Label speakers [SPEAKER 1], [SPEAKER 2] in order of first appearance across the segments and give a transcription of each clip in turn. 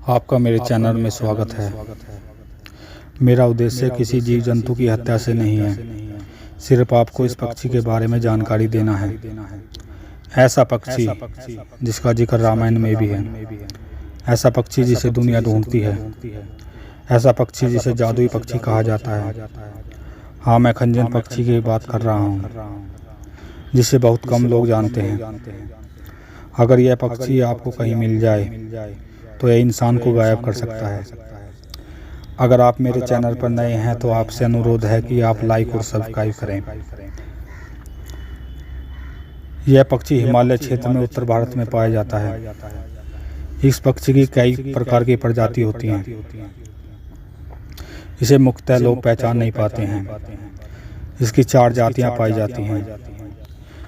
[SPEAKER 1] आपका मेरे चैनल में स्वागत है। मेरा उद्देश्य किसी जीव जंतु की हत्या से नहीं है, सिर्फ आपको इस पक्षी के बारे में जानकारी देना है। ऐसा पक्षी जिसका जिक्र रामायण में भी है, ऐसा पक्षी जिसे दुनिया ढूंढती है, ऐसा पक्षी जिसे जादुई पक्षी कहा जाता है। हाँ, मैं खंजन पक्षी की बात कर रहा हूँ, जिसे बहुत कम लोग जानते हैं। अगर यह पक्षी आपको कहीं मिल जाए तो यह इंसान को गायब कर सकता है। अगर आप मेरे चैनल पर नए हैं तो आपसे अनुरोध है कि आप लाइक और सब्सक्राइब करें। यह पक्षी हिमालय क्षेत्र में उत्तर भारत में पाया जाता है। इस पक्षी की कई प्रकार की प्रजाति होती हैं। इसे मुख्यतः लोग पहचान नहीं पाते हैं। इसकी 4 जातियां पाई जाती हैं: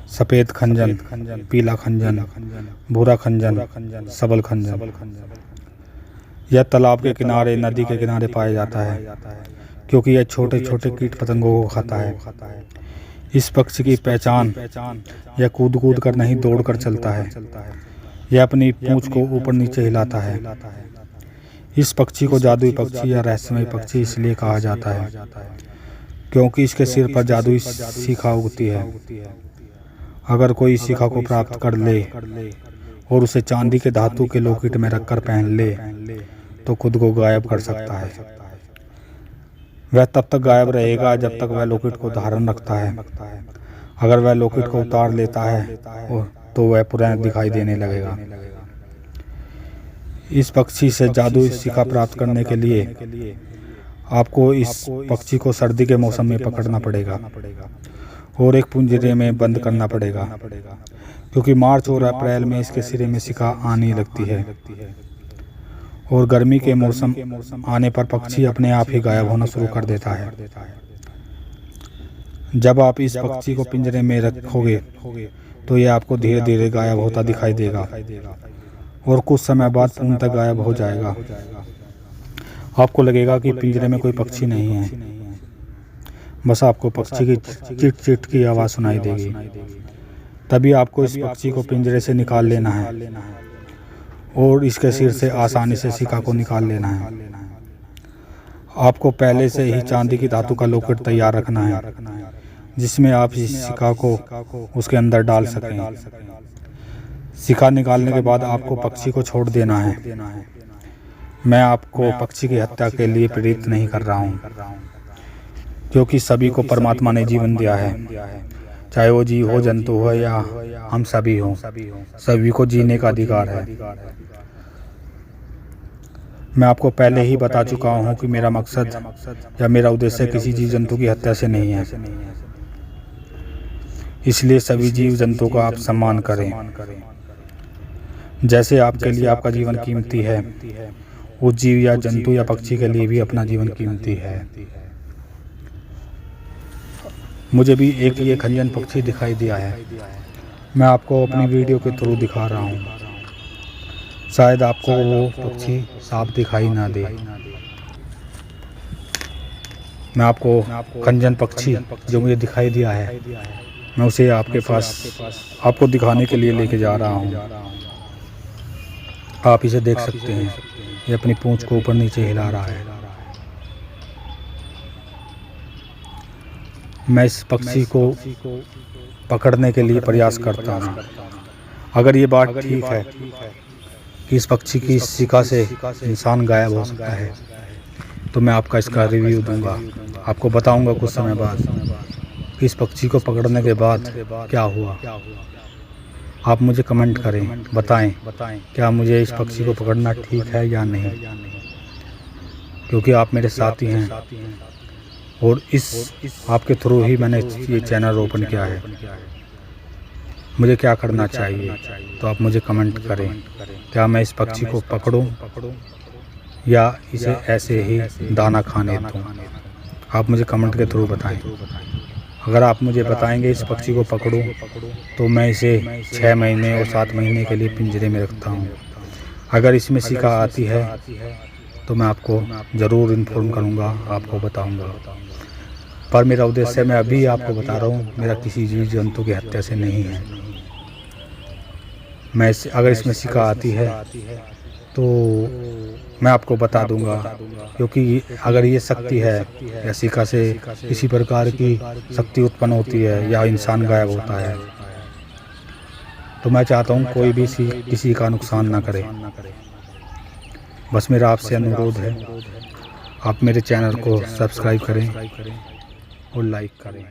[SPEAKER 1] सफ़ेद खंजन, पीला खंजन, भूरा खंजन, सबल खंजन। यह तालाब के किनारे, नदी के किनारे पाया जाता है, क्योंकि यह छोटे छोटे कीट पतंगों को खाता है। इस पक्षी की पहचान, यह कूद कूद कर नहीं, दौड़ कर चलता है। यह अपनी पूंछ को ऊपर नीचे हिलाता है। इस पक्षी को जादुई पक्षी या रहस्यमय पक्षी इसलिए कहा जाता है क्योंकि इसके सिर पर जादुई शिखा उगती है। अगर कोई इस शिखा को प्राप्त कर ले और उसे चांदी के धातु के लॉकेट में रखकर पहन ले तो खुद को गायब कर सकता है। वह तब तक गायब रहेगा जब तक वह लॉकेट को धारण रखता है। अगर वह लॉकेट को उतार लेता है तो वह पुराना दिखाई देने लगेगा। इस पक्षी से जादुई शिखा प्राप्त करने के लिए आपको इस पक्षी को सर्दी के मौसम में पकड़ना पड़ेगा और एक पिंजरे में बंद करना पड़ेगा, क्योंकि मार्च और अप्रैल में इसके सिरे में शिखा आने लगती है और गर्मी के मौसम आने पर पक्षी अपने आप ही गायब होना शुरू कर देता है। जब आप इस पक्षी को पिंजरे में रखोगे तो यह आपको धीरे धीरे गायब होता दिखाई देगा और कुछ समय बाद पूर्णतः गायब हो जाएगा। आपको लगेगा कि पिंजरे में कोई पक्षी नहीं है, बस आपको पक्षी की चिट चिट की आवाज़ सुनाई देगी। तभी आपको इस पक्षी को पिंजरे से निकाल लेना है और इसके सिर से आसानी से शिखा को निकाल लेना है। आपको पहले से ही चांदी की धातु का लॉकेट तैयार रखना है, जिसमें आप इस शिखा को उसके अंदर डाल सकें। शिखा निकालने के बाद आपको पक्षी को छोड़ देना है। मैं आपको पक्षी की हत्या के लिए प्रेरित नहीं कर रहा हूँ, क्योंकि सभी को परमात्मा ने जीवन दिया है, चाहे वो जीव हो, जंतु हो या हम सभी हो, सभी को जीने का अधिकार है। मैं आपको पहले ही बता चुका हूँ कि मेरा मकसद या मेरा उद्देश्य किसी जीव जंतु की हत्या से नहीं है। इसलिए सभी जीव जंतुओं का आप सम्मान करें। जैसे आपके लिए आपका जीवन कीमती है, उस जीव या जंतु या पक्षी के लिए भी अपना जीवन कीमती है। मुझे भी एक ये खंजन पक्षी दिखाई दिया है। मैं आपको अपनी वीडियो के थ्रू दिखा रहा हूँ। शायद आपको वो पक्षी साफ दिखाई ना दे। मैं आपको खंजन पक्षी जो मुझे दिखाई दिया है, मैं उसे आपके पास आपको दिखाने के लिए लेके जा रहा हूँ। आप इसे देख सकते हैं, ये अपनी पूंछ को ऊपर नीचे हिला रहा है। मैं इस पक्षी को पकड़ने के लिए प्रयास करता हूँ। अगर ये बात ठीक है कि इस पक्षी की शिखा से इंसान गायब हो सकता है, तो मैं आपका इसका रिव्यू दूंगा। आपको बताऊंगा कुछ समय बाद कि इस पक्षी को पकड़ने के बाद क्या हुआ। आप मुझे कमेंट करें, बताएं क्या मुझे इस पक्षी को पकड़ना ठीक है या नहीं, क्योंकि आप मेरे साथी हैं और इस आपके थ्रू ही मैंने ये चैनल ओपन किया है। मुझे क्या करना चाहिए, तो आप मुझे कमेंट करें। क्या मैं इस पक्षी को पकड़ूं या इसे ऐसे ही दाना खाने दूं? आप मुझे कमेंट के थ्रू बताएं। अगर आप मुझे बताएंगे इस पक्षी को पकड़ूं तो मैं इसे 6 महीने और 7 महीने के लिए पिंजरे में रखता हूं। अगर इसमें शिखा आती है तो मैं आपको ज़रूर इन्फॉर्म करूंगा, आपको बताऊंगा। पर मेरा उद्देश्य मैं अभी आपको बता रहा हूँ, मेरा किसी जीव जंतु की हत्या से नहीं है। अगर इसमें शिखा आती है तो मैं आपको बता दूंगा, क्योंकि अगर ये शक्ति है या सिक्का से किसी प्रकार की शक्ति उत्पन्न होती है या इंसान गायब होता है, तो मैं चाहता हूँ कोई भी किसी का नुकसान ना करे। बस मेरा आपसे अनुरोध है, आप मेरे चैनल को सब्सक्राइब करें और लाइक करें।